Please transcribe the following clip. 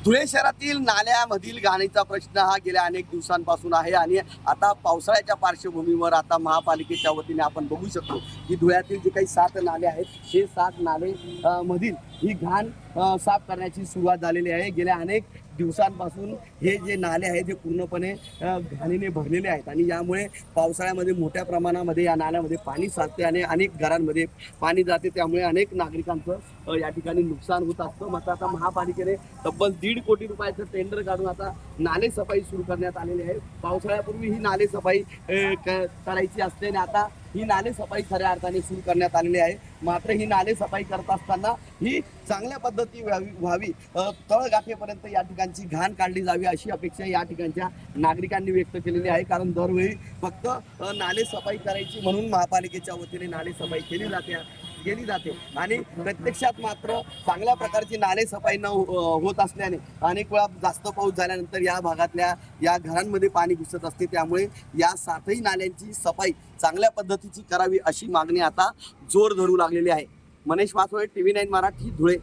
धुळे शहरातील नाल्यामधील घाणीचा प्रश्न हा गेल्या अनेक दिवसांपासून आहे आणि आता पावसाळ्याच्या पार्श्वभूमीवर आता महापालिकेच्या वतीने आपण बघू शकतो की धुळ्यातील जे काही 7 नाले आहेत हे 7 नाले मधील ही घाण साफ करण्याची सुरुवात झालेली आहे। गेल्या अनेक दिवसांपासून हे जे नाले आहेत हे पूर्णपणे घाणीने भरलेले आहेत आणि यामुळे पावसाळ्यामध्ये मोठ्या प्रमाणामध्ये या नाल्यामध्ये पाणी साचते आणि अनेक घरांमध्ये पाणी जाते, त्यामुळे अनेक नागरिकांचं या ठिकाणी नुकसान होत असतं। मात्र आता महापालिकेने तब्बल 1.5 कोटी रुपयाचं टेंडर काढून आता नाले सफाई सुरू करण्यात आलेली आहे। पावसाळ्यापूर्वी ही नाले सफाई करायची असते आणि आता ही नाले सफाई खऱ्या अर्थाने सुरू करण्यात आलेली आहे। मात्र ही नाले सफाई करत असताना ही चांगल्या पद्धती व्हावी, तळगाठेपर्यंत या ठिकाणची घाण काढली जावी अशी अपेक्षा या ठिकाणच्या नागरिकांनी व्यक्त केलेली आहे। कारण दरवेळी फक्त नाले सफाई करायची म्हणून महापालिकेच्या वतीने नाले सफाई केली जाते आणि प्रत्यक्षात मात्र चांगल्या प्रकारची नाले सफाई न होत असल्याने अनेक वेळा जास्त पाऊस झाल्यानंतर या भागातल्या या घरांमध्ये पाणी घुसत असते, त्यामुळे या 7ही नाल्यांची सफाई चांगल्या पद्धतीची करावी अशी मागणी आता जोर धरू लागलेली आहे। मनीष वासोळे, TV9 मराठी, धुळे।